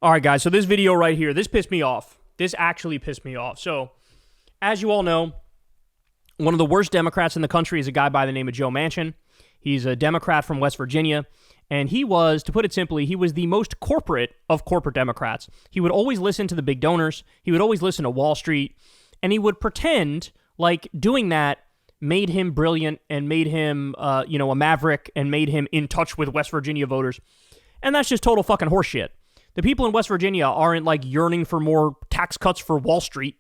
All right, guys, so this video right here, this pissed me off. This actually pissed me off. So, as you all know, one of the worst Democrats in the country is a guy by the name of Joe Manchin. He's a Democrat from West Virginia, and he was, to put it simply, he was the most corporate of corporate Democrats. He would always listen to the big donors. He would always listen to Wall Street, and he would pretend like doing that made him brilliant and made him, a maverick and made him in touch with West Virginia voters. And that's just total fucking horseshit. The people in West Virginia aren't like yearning for more tax cuts for Wall Street.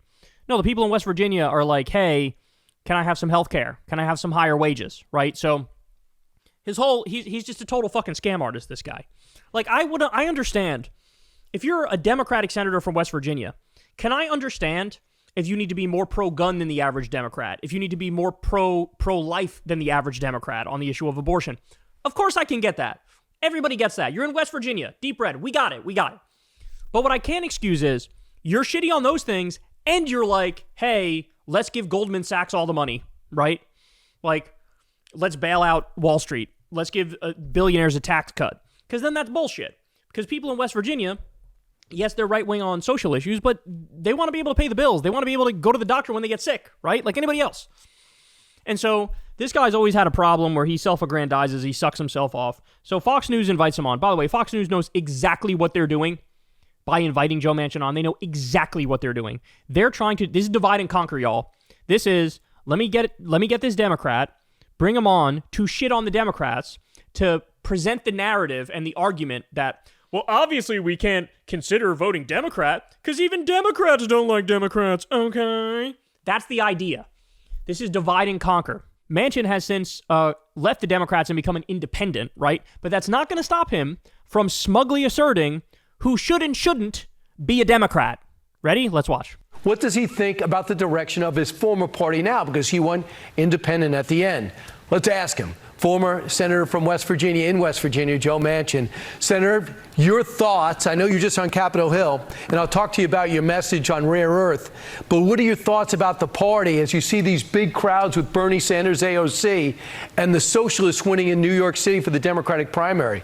No, the people in West Virginia are like, hey, can I have some health care? Can I have some higher wages? Right? So he's just a total fucking scam artist, this guy. Like, I understand. If you're a Democratic senator from West Virginia, can I understand if you need to be more pro-gun than the average Democrat? If you need to be more pro-life than the average Democrat on the issue of abortion? Of course I can get that. Everybody gets that. You're in West Virginia. Deep red. We got it. But what I can't excuse is you're shitty on those things and you're like, hey, let's give Goldman Sachs all the money, right? Like, let's bail out Wall Street. Let's give billionaires a tax cut. Because then that's bullshit. Because people in West Virginia, yes, they're right-wing on social issues, but they want to be able to pay the bills. They want to be able to go to the doctor when they get sick, right? Like anybody else. And so this guy's always had a problem where he self-aggrandizes, he sucks himself off. So Fox News invites him on. By the way, Fox News knows exactly what they're doing by inviting Joe Manchin on. They know exactly what they're doing. They're trying to, this is divide and conquer, y'all. This is, let me get this Democrat, bring him on to shit on the Democrats, to present the narrative and the argument that, well, obviously we can't consider voting Democrat because even Democrats don't like Democrats, okay? That's the idea. This is divide and conquer. Manchin has since left the Democrats and become an independent, right? But that's not going to stop him from smugly asserting who should and shouldn't be a Democrat. Ready? Let's watch. What does he think about the direction of his former party now? Because he won independent at the end. Let's ask him. Former Senator from West Virginia, in West Virginia, Joe Manchin. Senator, your thoughts. I know you're just on Capitol Hill, and I'll talk to you about your message on rare earth. But what are your thoughts about the party as you see these big crowds with Bernie Sanders, AOC, and the socialists winning in New York City for the Democratic primary?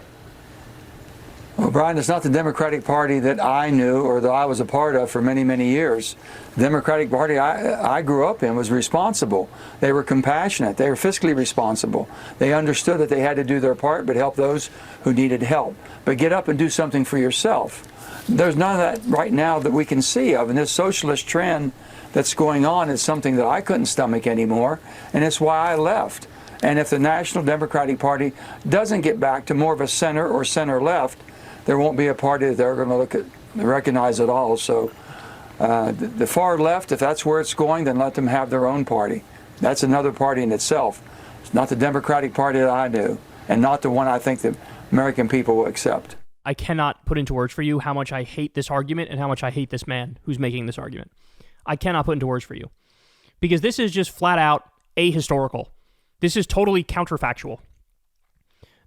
Well, Brian, it's not the Democratic Party that I knew or that I was a part of for many, many years. The Democratic Party I grew up in was responsible. They were compassionate. They were fiscally responsible. They understood that they had to do their part but help those who needed help. But get up and do something for yourself. There's none of that right now that we can see of. And this socialist trend that's going on is something that I couldn't stomach anymore, and it's why I left. And if the National Democratic Party doesn't get back to more of a center or center-left, there won't be a party that they're going to recognize at all. So the far left, if that's where it's going, then let them have their own party. That's another party in itself. It's not the Democratic Party that I knew, and not the one I think the American people will accept. I cannot put into words for you how much I hate this argument and how much I hate this man who's making this argument. I cannot put into words for you. Because this is just flat out ahistorical. This is totally counterfactual.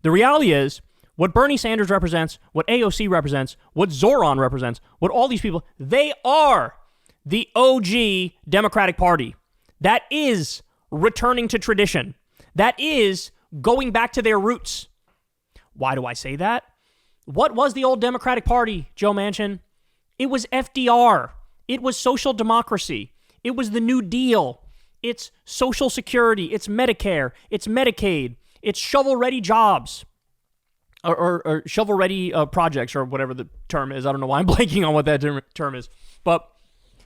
The reality is, what Bernie Sanders represents, what AOC represents, what ZOHRAN represents, what all these people, they are the OG Democratic Party. That is returning to tradition. That is going back to their roots. Why do I say that? What was the old Democratic Party, Joe Manchin? It was FDR. It was social democracy. It was the New Deal. It's Social Security. It's Medicare. It's Medicaid. It's shovel-ready jobs. Or shovel-ready projects, or whatever the term is. I don't know why I'm blanking on what that term is. But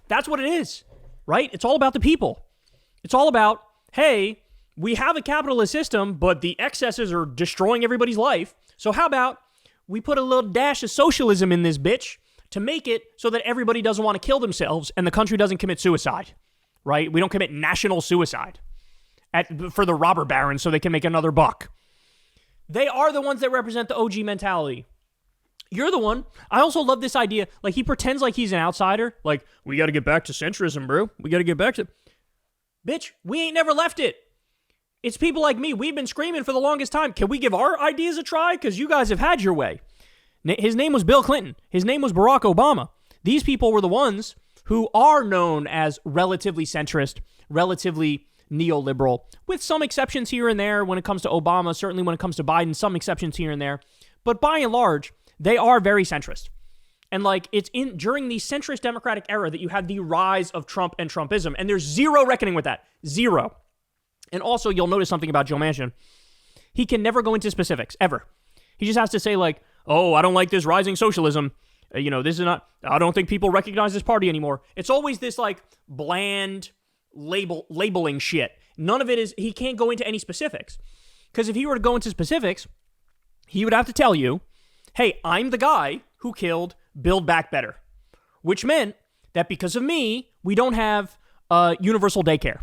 that's what it is, right? It's all about the people. It's all about, hey, we have a capitalist system, but the excesses are destroying everybody's life. So how about we put a little dash of socialism in this bitch to make it so that everybody doesn't want to kill themselves and the country doesn't commit suicide, right? We don't commit national suicide for the robber barons so they can make another buck. They are the ones that represent the OG mentality. You're the one. I also love this idea. Like, he pretends like he's an outsider. Like, we got to get back to centrism, bro. We got to get back to... Bitch, we ain't never left it. It's people like me. We've been screaming for the longest time. Can we give our ideas a try? Because you guys have had your way. His name was Bill Clinton. His name was Barack Obama. These people were the ones who are known as relatively centrist, relatively neoliberal, with some exceptions here and there when it comes to Obama, certainly when it comes to Biden, some exceptions here and there. But by and large, they are very centrist. And like, it's during the centrist Democratic era that you had the rise of Trump and Trumpism, and there's zero reckoning with that. Zero. And also, you'll notice something about Joe Manchin. He can never go into specifics, ever. He just has to say like, oh, I don't like this rising socialism. This is not, I don't think people recognize this party anymore. It's always this like bland labeling shit. None of it is, he can't go into any specifics. Because if he were to go into specifics, he would have to tell you, hey, I'm the guy who killed Build Back Better. Which meant that because of me, we don't have universal daycare.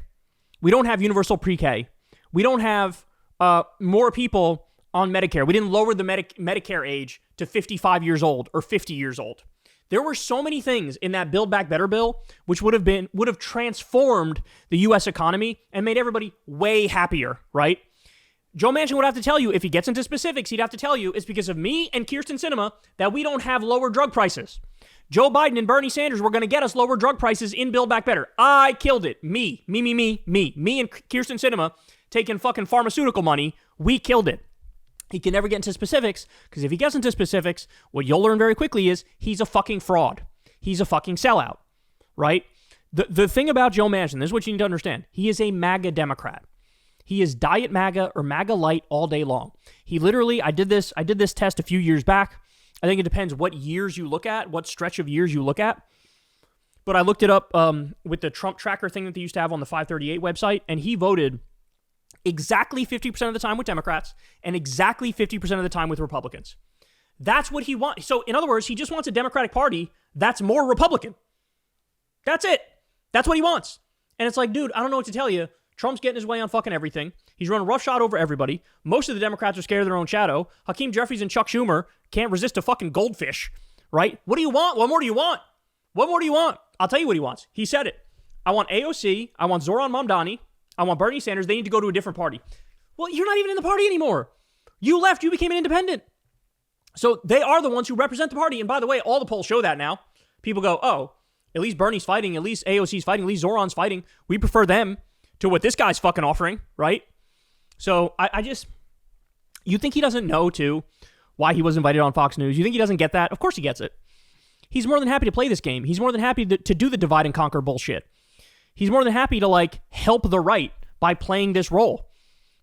We don't have universal pre-K. We don't have more people on Medicare. We didn't lower the Medicare age to 55 years old or 50 years old. There were so many things in that Build Back Better bill which would have transformed the U.S. economy and made everybody way happier, right? Joe Manchin would have to tell you, if he gets into specifics, he'd have to tell you it's because of me and Kyrsten Sinema that we don't have lower drug prices. Joe Biden and Bernie Sanders were going to get us lower drug prices in Build Back Better. I killed it. Me and Kyrsten Sinema taking fucking pharmaceutical money. We killed it. He can never get into specifics, because if he gets into specifics, what you'll learn very quickly is he's a fucking fraud. He's a fucking sellout, right? The thing about Joe Manchin, this is what you need to understand. He is a MAGA Democrat. He is diet MAGA or MAGA light all day long. He literally, I did this test a few years back. I think it depends what years you look at, what stretch of years you look at. But I looked it up with the Trump tracker thing that they used to have on the 538 website, and he voted exactly 50% of the time with Democrats and exactly 50% of the time with Republicans. That's what he wants. So, in other words, he just wants a Democratic Party that's more Republican. That's it. That's what he wants. And it's like, dude, I don't know what to tell you. Trump's getting his way on fucking everything. He's running roughshod over everybody. Most of the Democrats are scared of their own shadow. Hakeem Jeffries and Chuck Schumer can't resist a fucking goldfish, right? What do you want? What more do you want? What more do you want? I'll tell you what he wants. He said it. I want AOC. I want Zohran Mamdani. I want Bernie Sanders. They need to go to a different party. Well, you're not even in the party anymore. You left. You became an independent. So they are the ones who represent the party. And by the way, all the polls show that now. People go, oh, at least Bernie's fighting. At least AOC's fighting. At least Zohran's fighting. We prefer them to what this guy's fucking offering, right? So I just, you think he doesn't know, too, why he was invited on Fox News? You think he doesn't get that? Of course he gets it. He's more than happy to play this game. He's more than happy to do the divide and conquer bullshit. He's more than happy to, like, help the right by playing this role.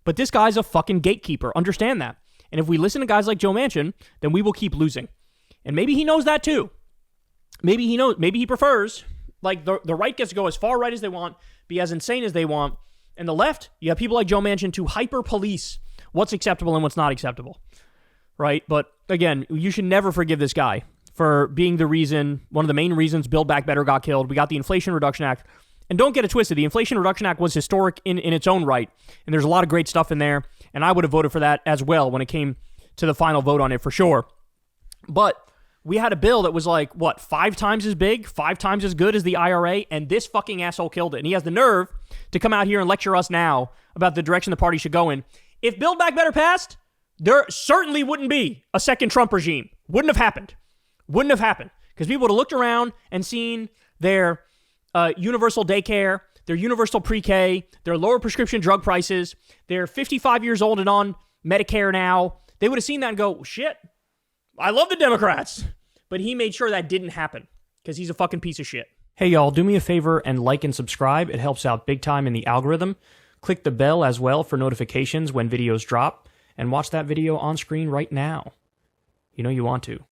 But this guy's a fucking gatekeeper. Understand that. And if we listen to guys like Joe Manchin, then we will keep losing. And maybe he knows that, too. Maybe he knows. Maybe he prefers, like, the right gets to go as far right as they want, be as insane as they want. And the left, you have people like Joe Manchin to hyper-police what's acceptable and what's not acceptable. Right? But, again, you should never forgive this guy for being the reason, one of the main reasons Build Back Better got killed. We got the Inflation Reduction Act. And don't get it twisted. The Inflation Reduction Act was historic in its own right. And there's a lot of great stuff in there. And I would have voted for that as well when it came to the final vote on it for sure. But we had a bill that was like, what, 5 times as big, 5 times as good as the IRA, and this fucking asshole killed it. And he has the nerve to come out here and lecture us now about the direction the party should go in. If Build Back Better passed, there certainly wouldn't be a second Trump regime. Wouldn't have happened. Wouldn't have happened. Because people would have looked around and seen their universal daycare, their universal pre-K, their lower prescription drug prices, they're 55 years old and on Medicare now. They would have seen that and go, shit, I love the Democrats. But he made sure that didn't happen because he's a fucking piece of shit. Hey, y'all, do me a favor and like and subscribe. It helps out big time in the algorithm. Click the bell as well for notifications when videos drop, and watch that video on screen right now. You know you want to.